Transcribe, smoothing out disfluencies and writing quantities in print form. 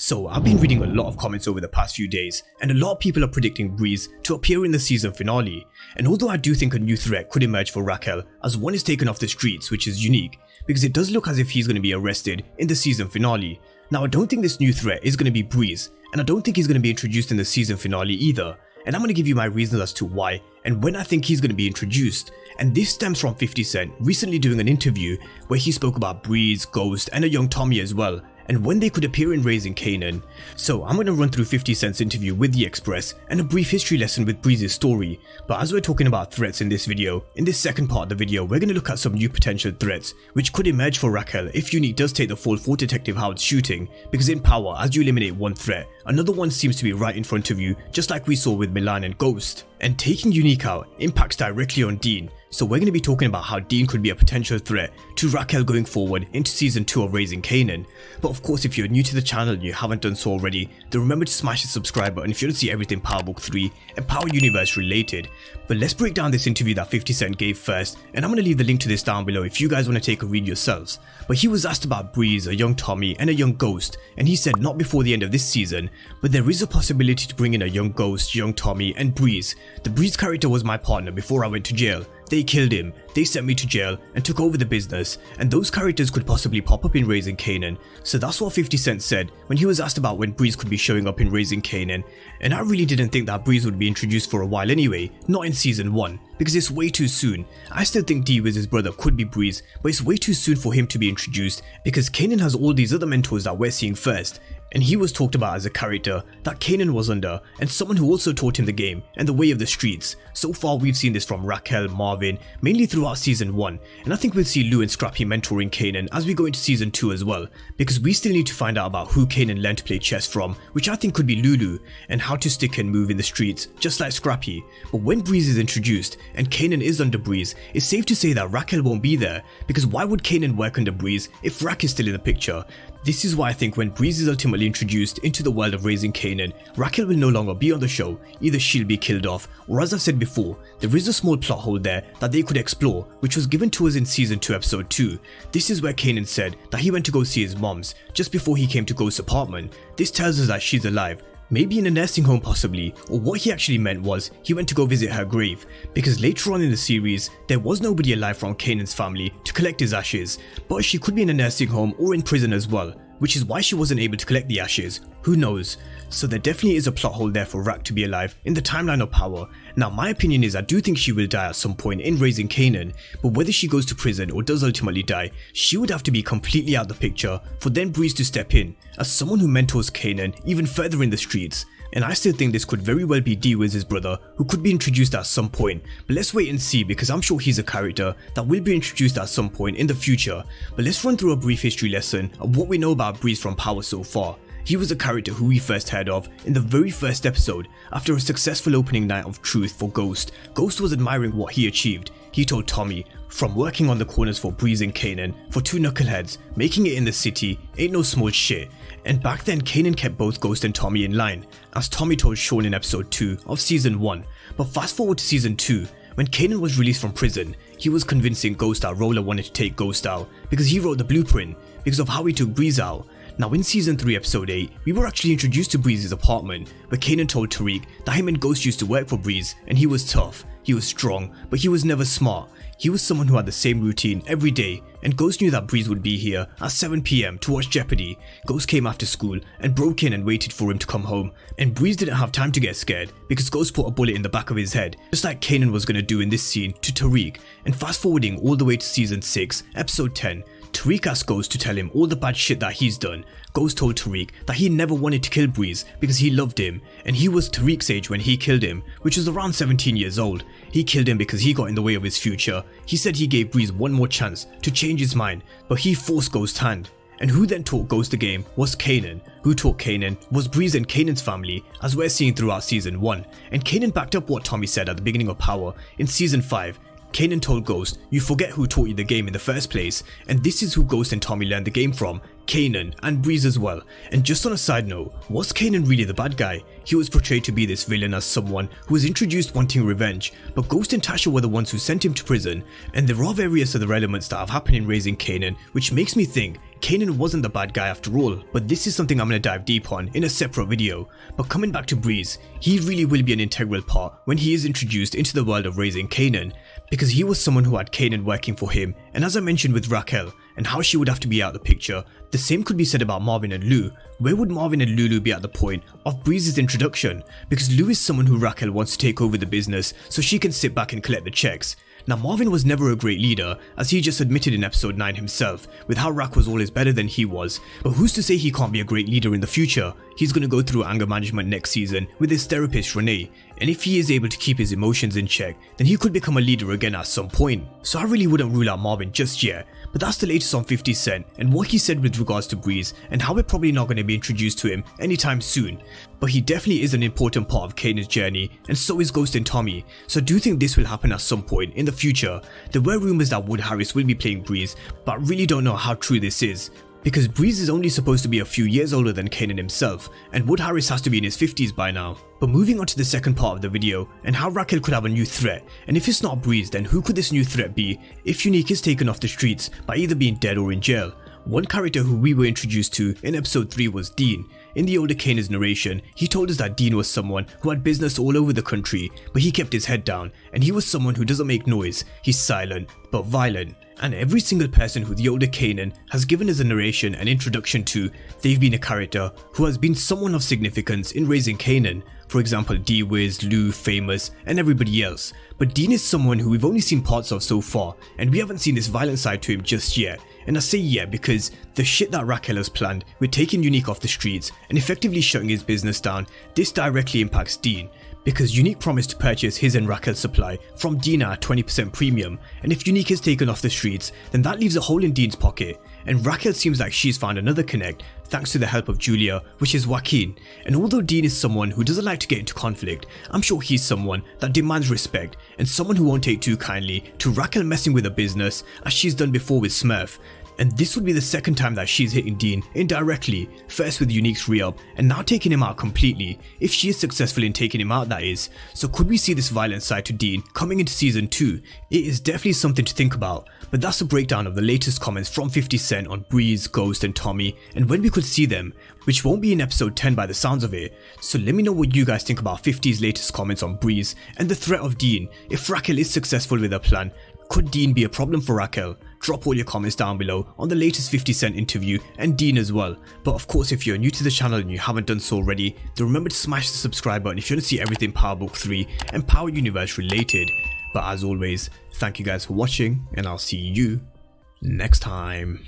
So I've been reading a lot of comments over the past few days, and a lot of people are predicting Breeze to appear in the season finale. And although I do think a new threat could emerge for Raquel, as one is taken off the streets, which is unique, because it does look as if he's going to be arrested in the season finale. Now I don't think this new threat is going to be Breeze, and I don't think he's going to be introduced in the season finale either. And I'm going to give you my reasons as to why and when I think he's going to be introduced. And this stems from 50 Cent recently doing an interview where he spoke about Breeze, Ghost and a young Tommy as well, and when they could appear in Raising Kanan. So I'm going to run through 50 Cent's interview with The Express and a brief history lesson with Breeze's story. But as we're talking about threats in this video, in this second part of the video we're going to look at some new potential threats which could emerge for Raquel if Unique does take the fall for Detective Howard's shooting, because in Power, as you eliminate one threat, another one seems to be right in front of you, just like we saw with Milan and Ghost. And taking Unique out impacts directly on DEEN, so we're going to be talking about how DEEN could be a potential threat to Raquel going forward into season 2 of Raising Kanan. But of course, if you're new to the channel and you haven't done so already, then remember to smash the subscribe button if you want to see everything Power Book 3 and Power Universe related. But let's break down this interview that 50 Cent gave first, and I'm going to leave the link to this down below if you guys want to take a read yourselves. But he was asked about Breeze, a young Tommy and a young Ghost, and he said not before the end of this season, but there is a possibility to bring in a young Ghost, young Tommy and Breeze. The Breeze character was my partner before I went to jail. They killed him, they sent me to jail and took over the business, and those characters could possibly pop up in Raising Kanan. So that's what 50 Cent said when he was asked about when Breeze could be showing up in Raising Kanan. And I really didn't think that Breeze would be introduced for a while anyway, not in season 1, because it's way too soon. I still think D-Wiz's brother could be Breeze, but it's way too soon for him to be introduced because Kanan has all these other mentors that we're seeing first. And he was talked about as a character that Kanan was under, and someone who also taught him the game and the way of the streets. So far we've seen this from Raquel, Marvin, mainly throughout season 1, and I think we'll see Lou and Scrappy mentoring Kanan as we go into season 2 as well, because we still need to find out about who Kanan learned to play chess from, which I think could be Lulu, and how to stick and move in the streets, just like Scrappy. But when Breeze is introduced and Kanan is under Breeze, it's safe to say that Raquel won't be there, because why would Kanan work under Breeze if Rack is still in the picture? This is why I think when Breeze is ultimately introduced into the world of Raising Kanan, Raquel will no longer be on the show. Either she'll be killed off, or as I've said before, there is a small plot hole there that they could explore, which was given to us in season 2 episode 2. This is where Kanan said that he went to go see his mom's just before he came to Ghost's apartment. This tells us that she's alive, maybe in a nursing home possibly, or what he actually meant was he went to go visit her grave, because later on in the series there was nobody alive from Kanan's family to collect his ashes, but she could be in a nursing home or in prison as well, which is why she wasn't able to collect the ashes, who knows. So there definitely is a plot hole there for Rack to be alive in the timeline of Power. Now my opinion is I do think she will die at some point in Raising Kanan, but whether she goes to prison or does ultimately die, she would have to be completely out of the picture for then Breeze to step in as someone who mentors Kanan even further in the streets. And I still think this could very well be D-Wiz's brother, who could be introduced at some point, but let's wait and see, because I'm sure he's a character that will be introduced at some point in the future. But let's run through a brief history lesson of what we know about Breeze from Power so far. He was a character who we first heard of in the very first episode after a successful opening night of Truth for Ghost. Ghost was admiring what he achieved. He told Tommy, from working on the corners for Breeze and Kanan, for two knuckleheads, making it in the city ain't no small shit. And back then Kanan kept both Ghost and Tommy in line, as Tommy told Sean in episode 2 of season 1. But fast forward to season 2, when Kanan was released from prison, he was convincing Ghost that Roller wanted to take Ghost out because he wrote the blueprint, because of how he took Breeze out. Now in season 3 episode 8, we were actually introduced to Breeze's apartment, where Kanan told Tariq that him and Ghost used to work for Breeze, and he was tough, he was strong, but he was never smart. He was someone who had the same routine every day, and Ghost knew that Breeze would be here at 7 PM to watch Jeopardy. Ghost came after school and broke in and waited for him to come home, and Breeze didn't have time to get scared because Ghost put a bullet in the back of his head, just like Kanan was going to do in this scene to Tariq. And fast forwarding all the way to season 6, episode 10, Tariq asked Ghost to tell him all the bad shit that he's done. Ghost told Tariq that he never wanted to kill Breeze because he loved him, and he was Tariq's age when he killed him, which was around 17 years old. He killed him because he got in the way of his future. He said he gave Breeze one more chance to change his mind, but he forced Ghost's hand. And who then taught Ghost the game was Kanan. Who taught Kanan was Breeze and Kanan's family, as we're seeing throughout season 1. And Kanan backed up what Tommy said at the beginning of Power in season 5. Kanan told Ghost, you forget who taught you the game in the first place, and this is who Ghost and Tommy learned the game from, Kanan and Breeze as well. And just on a side note, was Kanan really the bad guy? He was portrayed to be this villain as someone who was introduced wanting revenge, but Ghost and Tasha were the ones who sent him to prison, and there are various other elements that have happened in Raising Kanan which makes me think Kanan wasn't the bad guy after all, but this is something I'm going to dive deep on in a separate video. But coming back to Breeze, he really will be an integral part when he is introduced into the world of raising Kanan, because he was someone who had Kanan working for him, and as I mentioned with Raquel and how she would have to be out of the picture, the same could be said about Marvin and Lou. Where would Marvin and Lulu be at the point of Breeze's introduction? Because Lou is someone who Raquel wants to take over the business so she can sit back and collect the checks. Now Marvin was never a great leader, as he just admitted in episode 9 himself, with how Rack was always better than he was, but who's to say he can't be a great leader in the future? He's going to go through anger management next season with his therapist Renee, and if he is able to keep his emotions in check, then he could become a leader again at some point. So I really wouldn't rule out Marvin just yet, but that's the latest on 50 Cent and what he said with regards to Breeze and how we're probably not going to be introduced to him anytime soon. But he definitely is an important part of Kanan's journey, and so is Ghost and Tommy, so I do think this will happen at some point in the future. There were rumours that Wood Harris will be playing Breeze, but I really don't know how true this is, because Breeze is only supposed to be a few years older than Kanan himself, and Wood Harris has to be in his 50s by now. But moving on to the second part of the video, and how Raquel could have a new threat, and if it's not Breeze, then who could this new threat be if Unique is taken off the streets by either being dead or in jail? One character who we were introduced to in episode 3 was DEEN. In the older Kanan's narration, he told us that DEEN was someone who had business all over the country, but he kept his head down, and he was someone who doesn't make noise. He's silent, but violent. And every single person who the older Kanan has given us a narration and introduction to, they've been a character who has been someone of significance in raising Kanan. For example, D-Wiz, Lou, Famous, and everybody else. But DEEN is someone who we've only seen parts of so far, and we haven't seen this violent side to him just yet. And I say yeah because the shit that Raquel has planned with taking Unique off the streets and effectively shutting his business down, this directly impacts DEEN. Because Unique promised to purchase his and Raquel's supply from DEEN at a 20% premium, and if Unique is taken off the streets, then that leaves a hole in DEEN's pocket, and Raquel seems like she's found another connect thanks to the help of Julia, which is Joaquin. And although DEEN is someone who doesn't like to get into conflict, I'm sure he's someone that demands respect and someone who won't take too kindly to Raquel messing with a business as she's done before with Smurf. And this would be the second time that she's hitting DEEN indirectly, first with Unique's re-up and now taking him out completely, if she is successful in taking him out that is. So could we see this violent side to DEEN coming into season 2? It is definitely something to think about, but that's a breakdown of the latest comments from 50 Cent on Breeze, Ghost and Tommy and when we could see them, which won't be in episode 10 by the sounds of it. So let me know what you guys think about 50's latest comments on Breeze and the threat of DEEN. If Raquel is successful with her plan, could DEEN be a problem for Raquel? Drop all your comments down below on the latest 50 Cent interview and DEEN as well. But of course, if you're new to the channel and you haven't done so already, then remember to smash the subscribe button if you want to see everything Power Book 3 and Power Universe related. But as always, thank you guys for watching and I'll see you next time.